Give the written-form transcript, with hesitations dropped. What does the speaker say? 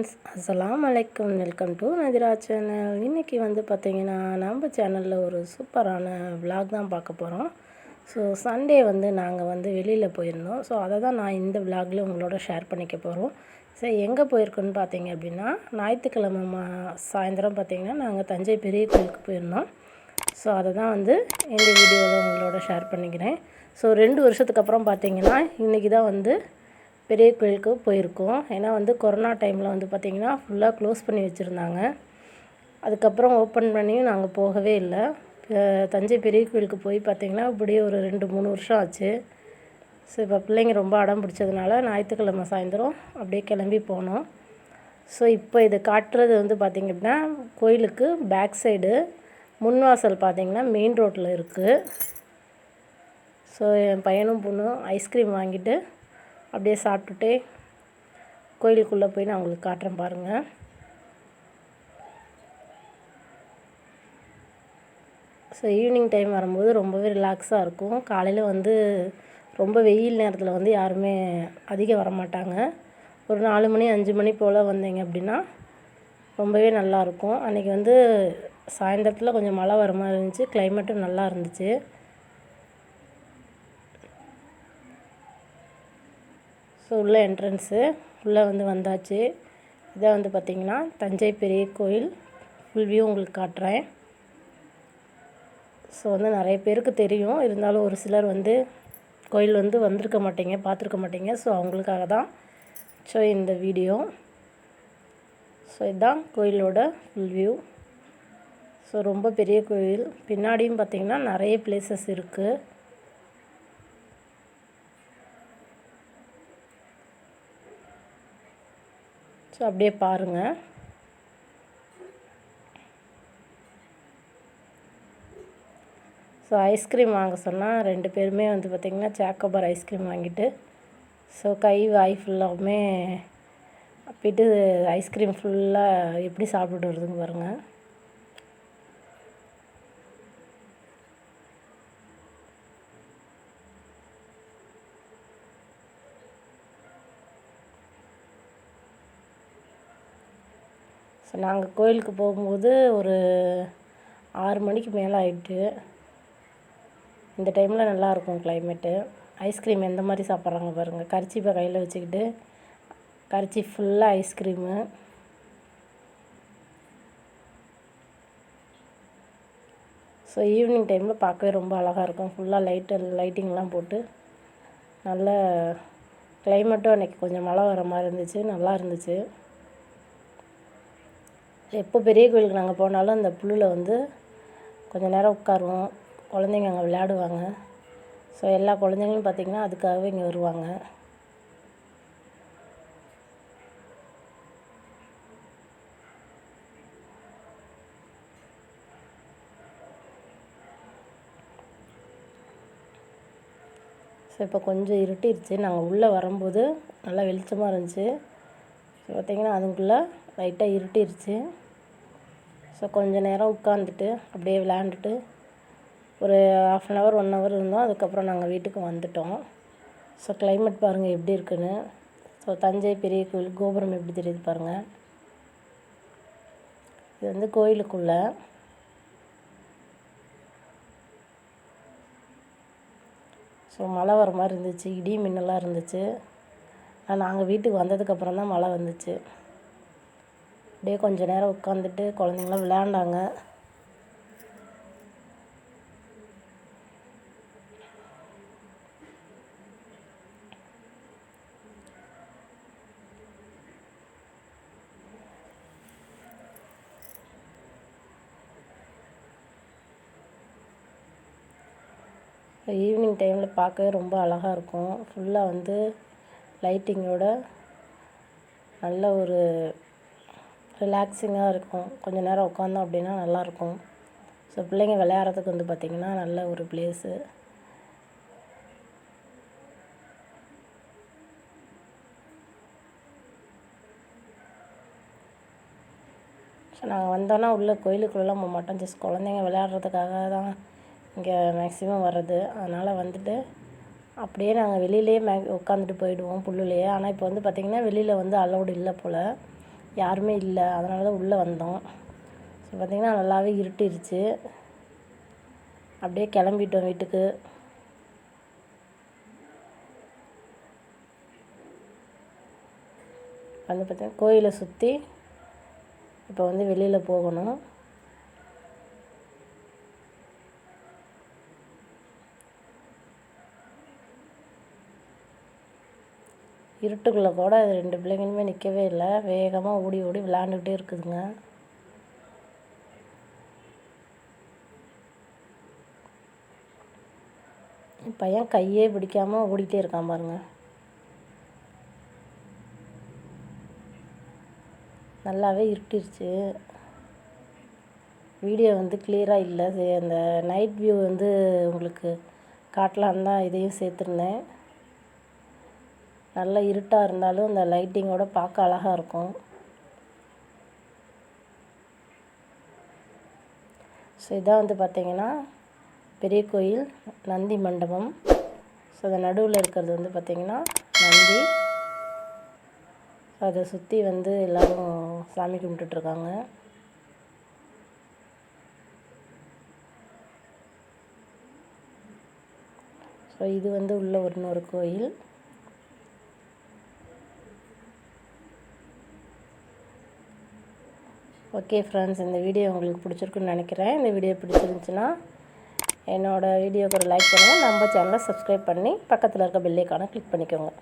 Friends, அஸ்ஸலாமு அலைக்கும். Welcome to Nadira channel. இன்றைக்கி வந்து பார்த்திங்கன்னா நம்ம சேனலில் ஒரு சூப்பரான விலாக் தான் பார்க்க போகிறோம். ஸோ சண்டே வந்து நாங்கள் வந்து வெளியில் போயிருந்தோம். ஸோ அதை தான் நான் இந்த விலாகில் உங்களோட ஷேர் பண்ணிக்க போகிறோம். ஸோ எங்கே போயிருக்கோன்னு பார்த்தீங்க அப்படின்னா, ஞாயிற்றுக்கிழமை சாயந்தரம் பார்த்திங்கன்னா நாங்கள் தஞ்சை பெரிய கோயிலுக்கு போயிருந்தோம். ஸோ அதை தான் வந்து இந்த வீடியோவில் உங்களோட ஷேர் பண்ணிக்கிறேன். ஸோ 2 வருஷத்துக்கு அப்புறம் பார்த்திங்கன்னா இன்றைக்கி தான் வந்து பெரிய கோயிலுக்கு போயிருக்கோம். ஏன்னா வந்து கொரோனா டைமில் வந்து பார்த்திங்கன்னா ஃபுல்லாக க்ளோஸ் பண்ணி வச்சுருந்தாங்க. அதுக்கப்புறம் ஓப்பன் பண்ணியும் நாங்கள் போகவே இல்லை. தஞ்சை பெரிய கோயிலுக்கு போய் பார்த்திங்கன்னா இப்படியே ஒரு 2-3 வருஷம் ஆச்சு. ஸோ இப்போ பிள்ளைங்க ரொம்ப அடம் பிடிச்சதுனால ஞாயிற்றுக்கிழமை சாயந்தரம் அப்படியே கிளம்பி போனோம். ஸோ இப்போ இது காட்டுறது வந்து பார்த்திங்க அப்படின்னா கோயிலுக்கு பேக் சைடு முன்வாசல் பார்த்திங்கன்னா மெயின் ரோட்டில் இருக்குது. ஸோ என் பையனும் பொண்ணும் ஐஸ்கிரீம் வாங்கிட்டு அப்படியே சாப்பிட்டுட்டே கோயிலுக்குள்ளே போய் நான் உங்களுக்கு காட்டுறேன் பாருங்கள். ஸோ ஈவினிங் டைம் வரும்போது ரொம்பவே ரிலாக்ஸாக இருக்கும். காலையில் வந்து ரொம்ப வெயில் நேரத்தில் வந்து யாருமே அதிகம் வரமாட்டாங்க. ஒரு 4 மணி 5 மணி போல் வந்தீங்க அப்படின்னா ரொம்பவே நல்லாயிருக்கும். அன்றைக்கி வந்து சாயந்தரத்தில் கொஞ்சம் மழை வர மாதிரி இருந்துச்சு. கிளைமேட்டும் நல்லா இருந்துச்சு. ஸோ உள்ளே என்ட்ரன்ஸு உள்ளே வந்து வந்தாச்சு. இதை வந்து பார்த்திங்கன்னா தஞ்சை பெரிய கோயில் ஃபுல் வியூ உங்களுக்கு காட்டுறேன். ஸோ வந்து நிறைய பேருக்கு தெரியும், இருந்தாலும் ஒரு சிலர் வந்து கோயில் வந்து வந்திருக்க மாட்டீங்க, பார்த்துருக்க மாட்டீங்க. ஸோ அவங்களுக்காக தான் இந்த வீடியோ. ஸோ இதுதான் கோயிலோட ஃபுல் வியூ. ஸோ ரொம்ப பெரிய கோயில். பின்னாடியும் பார்த்திங்கன்னா நிறைய பிளேசஸ் இருக்குது. ஸோ அப்படியே பாருங்கள். ஸோ ஐஸ்கிரீம் வாங்க சொன்னால் 2 பேருமே வந்து பார்த்திங்கன்னா சாக்கோபார் ஐஸ்கிரீம் வாங்கிட்டு ஸோ கை வாய் ஃபுல்லாகவுமே போய்ட்டு ஐஸ்கிரீம் ஃபுல்லாக எப்படி சாப்பிட்டுட்டு வருதுங்க பாருங்கள். ஸோ நாங்கள் கோயிலுக்கு போகும்போது ஒரு 6 மணிக்கு மேலே ஆகிட்டு. இந்த டைமில் நல்லாயிருக்கும் கிளைமேட்டு. ஐஸ்கிரீம் எந்த மாதிரி சாப்பிட்றாங்க பாருங்கள். கர்ச்சீப்பை கையில் வச்சுக்கிட்டு கர்ச்சி ஃபுல்லாக ஐஸ்கிரீமு. ஸோ ஈவினிங் டைமில் பார்க்கவே ரொம்ப அழகாக இருக்கும். ஃபுல்லாக லைட்டிங்லாம் போட்டு நல்ல கிளைமேட்டும் அன்றைக்கி கொஞ்சம் மழை வர மாதிரி இருந்துச்சு, நல்லா இருந்துச்சு. எப்போ பெரிய கோயிலுக்கு நாங்கள் போனாலும் அந்த புல்லில் வந்து கொஞ்சம் நேரம் உட்காருவோம். குழந்தைங்க அங்கே விளையாடுவாங்க. ஸோ எல்லா குழந்தைங்களும் பார்த்திங்கன்னா அதுக்காகவே இங்கே வருவாங்க. ஸோ இப்போ கொஞ்சம் இருட்டிருச்சு. நாங்கள் உள்ளே வரும்போது நல்லா வெளிச்சமாக இருந்துச்சு. ஸோ பார்த்திங்கன்னா அதுக்குள்ளே லைட்டாக இருட்டிருச்சு. ஸோ கொஞ்சம் நேரம் உட்காந்துட்டு அப்படியே விளையாண்டுட்டு ஒரு 1/2 hour 1 hour இருந்தோம். அதுக்கப்புறம் நாங்கள் வீட்டுக்கு வந்துட்டோம். ஸோ கிளைமேட் பாருங்கள் எப்படி இருக்குன்னு. ஸோ தஞ்சை பெரிய கோயில் கோபுரம் எப்படி தெரியுது பாருங்கள். இது வந்து கோயிலுக்குள்ளே. ஸோ மழை வர மாதிரி இருந்துச்சு, இடி மின்னலாம் இருந்துச்சு. நாங்கள் வீட்டுக்கு வந்ததுக்கப்புறம் தான் மழை வந்துச்சு. அப்படியே கொஞ்சம் நேரம் உட்காந்துட்டு குழந்தைங்களாம் விளையாண்டாங்க. ஈவினிங் டைமில் பார்க்கவே ரொம்ப அழகாக இருக்கும். ஃபுல்லாக வந்து லைட்டிங்கோட நல்ல ஒரு ரிலாக்ஸிங்காக இருக்கும். கொஞ்சம் நேரம் உட்காந்தோம் அப்படின்னா நல்லாயிருக்கும். ஸோ பிள்ளைங்க விளையாடுறதுக்கு வந்து பார்த்திங்கன்னா நல்ல ஒரு பிளேஸு. ஸோ நாங்கள் வந்தோன்னா உள்ளே கோயிலுக்குள்ளெலாம் போக மாட்டோம். ஜஸ்ட் குழந்தைங்க விளையாடுறதுக்காக தான் இங்கே மேக்ஸிமம் வர்றது. அதனால் வந்துட்டு அப்படியே நாங்கள் வெளியிலே உட்காந்துட்டு போயிடுவோம் புல்லுலேயே. ஆனால் இப்போ வந்து பார்த்திங்கன்னா வெளியில் வந்து அலௌடு இல்லை போல். யாருமே இல்லை, அதனால தான் உள்ளே வந்தோம். ஸோ பார்த்திங்கன்னா நல்லாவே இருட்டிருச்சு. அப்படியே கிளம்பிட்டோம் வீட்டுக்கு. வந்து பார்த்திங்கன்னா கோயிலை சுற்றி இப்போ வந்து வெளியில் போகணும். இருட்டுக்குள்ளே கூட 2 பிள்ளைங்களுமே நிற்கவே இல்லை, வேகமாக ஓடி ஓடி விளாண்டுக்கிட்டே இருக்குதுங்க. பையன் கையே பிடிக்காமல் ஓடிட்டே இருக்கான் பாருங்க. நல்லாவே இருட்டிருச்சு. வீடியோ வந்து கிளியராக இல்லை. அந்த நைட் வியூ வந்து உங்களுக்கு காட்டலான்னு தான் இதையும் சேர்த்துருந்தேன். நல்லா இருட்டாக இருந்தாலும் அந்த லைட்டிங்கோட பார்க்க அழகாக இருக்கும். ஸோ இதான் வந்து பார்த்திங்கன்னா பெரிய கோயில் நந்தி மண்டபம். ஸோ அந்த நடுவில் இருக்கிறது வந்து பார்த்திங்கன்னா நந்தி. அதை சுற்றி வந்து எல்லோரும் சாமி கும்பிட்டுட்ருக்காங்க. ஸோ இது வந்து உள்ள இன்னொரு கோயில். ஓகே ஃப்ரெண்ட்ஸ், இந்த வீடியோ உங்களுக்கு பிடிச்சிருக்குன்னு நினைக்கிறேன். இந்த வீடியோ பிடிச்சிருந்துச்சுன்னா என்னோடய வீடியோக்கு ஒரு லைக் பண்ணுங்கள். நம்ம சேனலை சப்ஸ்கிரைப் பண்ணி பக்கத்தில் இருக்க பெல் ஐகானை கிளிக் பண்ணிக்கோங்க.